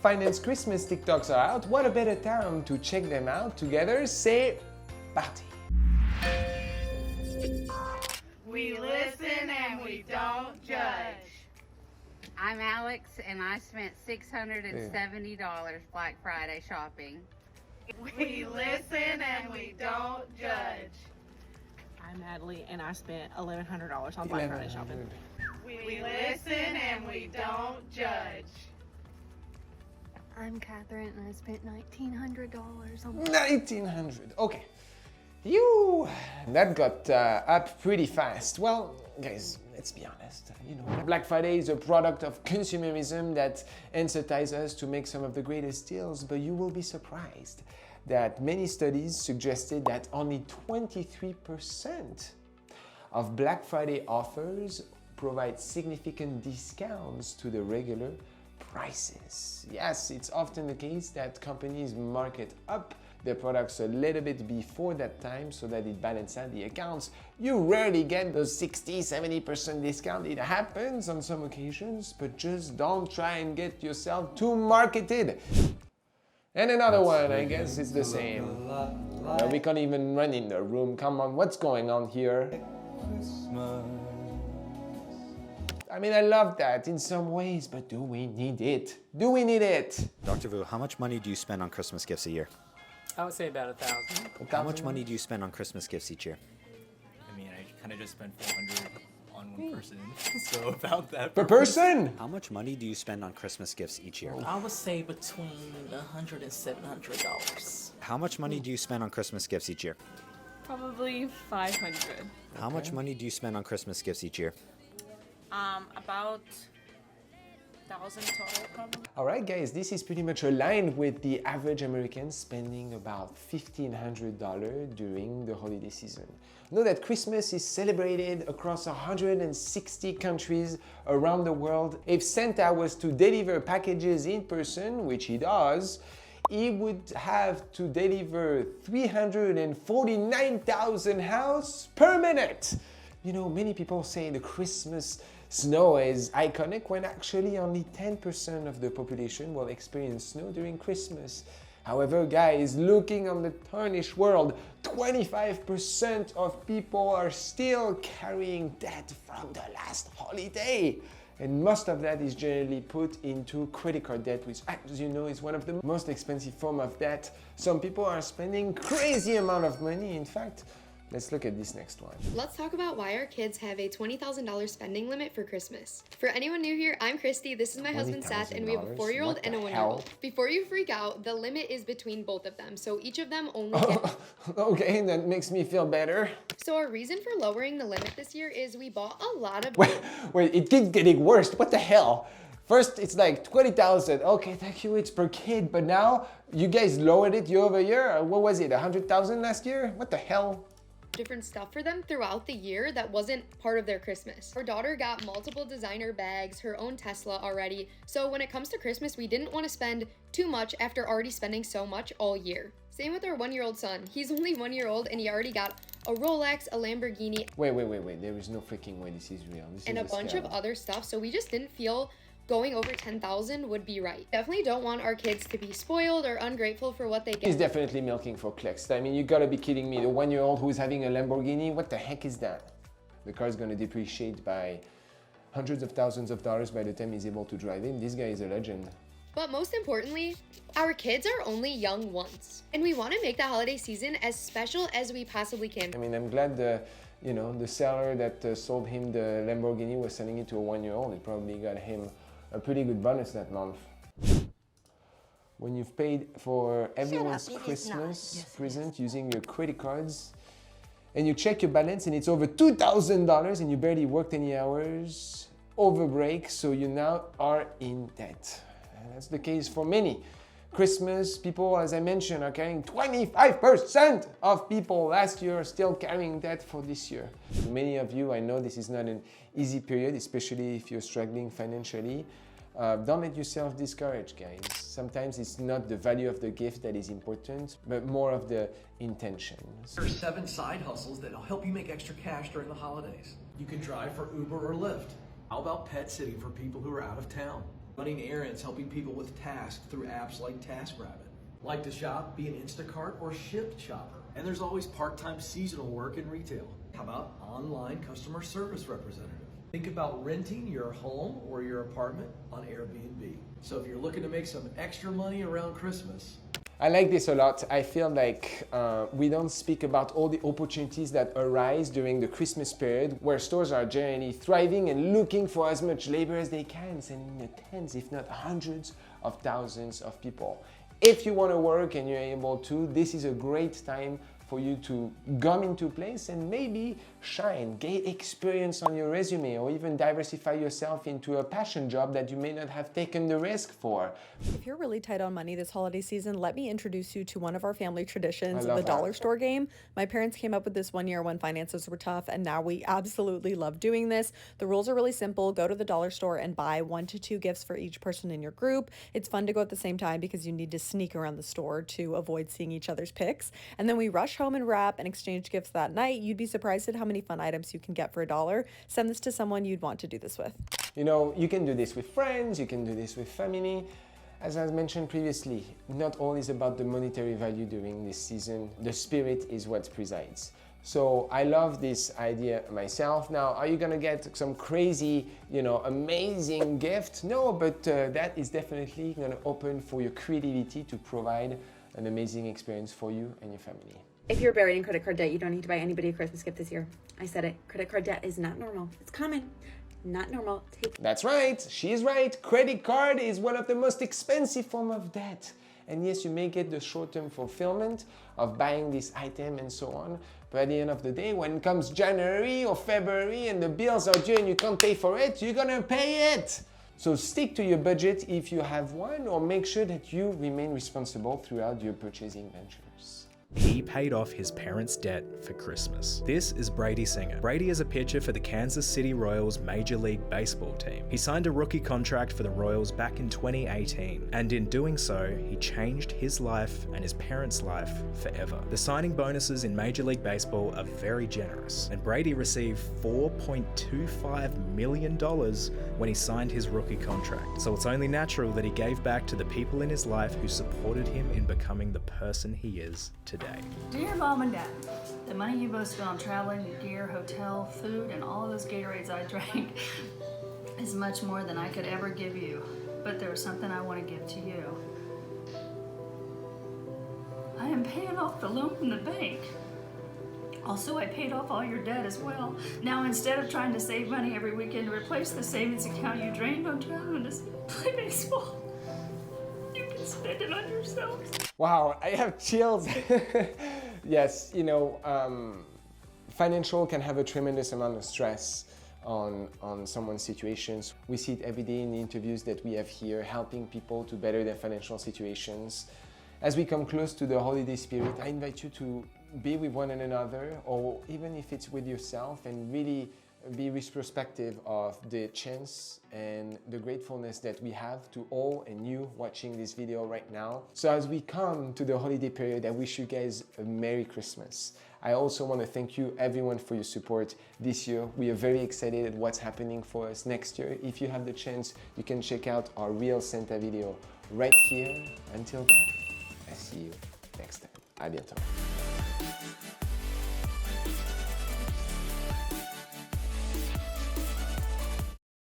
finance Christmas TikToks are out, what a better time to check them out together. C'est parti! We listen and we don't judge. I'm Alex, and I spent $670 Black Friday shopping. We listen and we don't judge. I'm Natalie, and I spent $1,100 on Black Friday shopping. We listen and we don't judge. I'm Catherine, and I spent $1,900 on $1,900. Okay. That got up pretty fast. Well, guys, let's be honest. Black Friday is a product of consumerism that incentivizes us to make some of the greatest deals, but you will be surprised that many studies suggested that only 23% of Black Friday offers provide significant discounts to the regular prices. Yes, it's often the case that companies market up their products a little bit before that time so that it balances out the accounts. You rarely get those 60-70% discount. It happens on some occasions, but just don't try and get yourself too marketed. And another one, I guess it's the same. We can't even run in the room. Come on, what's going on here? I mean, I love that in some ways, but do we need it? Do we need it? Dr. Vu, how much money do you spend on Christmas gifts a year? I would say about $1,000. How much money do you spend on Christmas gifts each year? I mean, I kind of just spent $400 on one person, so about that. Per person? How much money do you spend on Christmas gifts each year? I would say between $100 and $700. How much money do you spend on Christmas gifts each year? Probably 500. How much money do you spend on Christmas gifts each year? About 1,000 total, probably. All right, guys, this is pretty much aligned with the average American spending about $1,500 during the holiday season. Know that Christmas is celebrated across 160 countries around the world. If Santa was to deliver packages in person, which he does, he would have to deliver 349,000 houses per minute. Many people say the Christmas snow is iconic when actually only 10% of the population will experience snow during Christmas. However, guys, looking on the tarnished world, 25% of people are still carrying debt from the last holiday. And most of that is generally put into credit card debt, which, as you know, is one of the most expensive forms of debt. Some people are spending crazy amount of money. In fact, let's look at this next one. Let's talk about why our kids have a $20,000 spending limit for Christmas. For anyone new here, I'm Christy, this is my husband Seth, and we have a 4-year-old and a 1-year-old. Before you freak out, the limit is between both of them, so each of them only get... Okay, that makes me feel better. So our reason for lowering the limit this year is we bought a lot of... Wait, it keeps getting worse. What the hell? First, it's like 20,000. Okay, thank you, it's per kid. But now, you guys lowered it year over year. What was it, 100,000 last year? What the hell? Different stuff for them throughout the year that wasn't part of their Christmas. Our daughter got multiple designer bags, her own Tesla already, so when it comes to Christmas, we didn't want to spend too much after already spending so much all year. Same with our 1-year-old son. He's only 1 year old and he already got a Rolex, a Lamborghini. Wait. There is no freaking way this is real. This and is a bunch of other stuff, so we just didn't feel going over 10,000 would be right. Definitely don't want our kids to be spoiled or ungrateful for what they get. He's definitely milking for clicks. I mean, you gotta be kidding me. The 1-year-old who's having a Lamborghini, what the heck is that? The car's gonna depreciate by hundreds of thousands of dollars by the time he's able to drive in. This guy is a legend. But most importantly, our kids are only young once. And we want to make the holiday season as special as we possibly can. I mean, I'm glad the seller that sold him the Lamborghini was selling it to a 1-year-old. It probably got him a pretty good bonus that month. When you've paid for everyone's Christmas present using your credit cards and you check your balance and it's over $2,000 and you barely worked any hours, over break, so you now are in debt. And that's the case for many. Christmas, people, as I mentioned, are carrying 25% of people last year are still carrying debt for this year. For many of you, I know this is not an easy period, especially if you're struggling financially. Don't let yourself discouraged, guys. Sometimes it's not the value of the gift that is important, but more of the intention. There are 7 side hustles that'll help you make extra cash during the holidays. You can drive for Uber or Lyft. How about pet sitting for people who are out of town? running errands, helping people with tasks through apps like TaskRabbit. Like to shop, be an Instacart or Shipt shopper. And there's always part-time seasonal work in retail. How about online customer service representative? Think about renting your home or your apartment on Airbnb. So if you're looking to make some extra money around Christmas, I like this a lot. I feel like we don't speak about all the opportunities that arise during the Christmas period, where stores are generally thriving and looking for as much labor as they can, sending the tens, if not hundreds of thousands of people. If you want to work and you're able to, this is a great time for you to come into place and maybe shine, gain experience on your resume, or even diversify yourself into a passion job that you may not have taken the risk for. If you're really tight on money this holiday season, let me introduce you to one of our family traditions, the the dollar store game. My parents came up with this one year when finances were tough, and now we absolutely love doing this. The rules are really simple. Go to the dollar store and buy 1 to 2 gifts for each person in your group. It's fun to go at the same time because you need to sneak around the store to avoid seeing each other's picks. And then we rush home and wrap and exchange gifts that night. You'd be surprised at how many fun items you can get for $1. Send this to someone you'd want to do this with. You know, you can do this with friends, you can do this with family. As I mentioned previously, not all is about the monetary value during this season. The spirit is what presides. So I love this idea myself. Now, are you gonna get some crazy, amazing gift? No, but that is definitely gonna open for your creativity to provide an amazing experience for you and your family. If you're buried in credit card debt, you don't need to buy anybody a Christmas gift this year. I said it. Credit card debt is not normal. It's common. Not normal. That's right. She's right. Credit card is one of the most expensive form of debt. And yes, you may get the short-term fulfillment of buying this item and so on. But at the end of the day, when it comes January or February and the bills are due and you can't pay for it, you're gonna pay it. So stick to your budget if you have one, or make sure that you remain responsible throughout your purchasing ventures. He paid off his parents' debt for Christmas. This is Brady Singer. Brady is a pitcher for the Kansas City Royals Major League Baseball team. He signed a rookie contract for the Royals back in 2018, and in doing so, he changed his life and his parents' life forever. The signing bonuses in Major League Baseball are very generous, and Brady received $4.25 million when he signed his rookie contract. So it's only natural that he gave back to the people in his life who supported him in becoming the person he is today. Dear Mom and Dad, the money you both spent on traveling, your gear, hotel, food, and all of those Gatorades I drank is much more than I could ever give you. But there was something I want to give to you. I am paying off the loan from the bank. Also, I paid off all your debt as well. Now, instead of trying to save money every weekend to replace the savings account you drained on traveling to play baseball, you can spend it on yourselves. Wow, I have chills. Yes, financial can have a tremendous amount of stress on someone's situations. We see it every day in the interviews that we have here, helping people to better their financial situations. As we come close to the holiday spirit, I invite you to be with one another, or even if it's with yourself, and really be retrospective of the chance and the gratefulness that we have to all and you watching this video right now. So as we come to the holiday period, I wish you guys a Merry Christmas. I also want to thank you everyone for your support this year. We are very excited at what's happening for us next year. If you have the chance, you can check out our Real Santa video right here. Until then, I see you next time. A bientôt.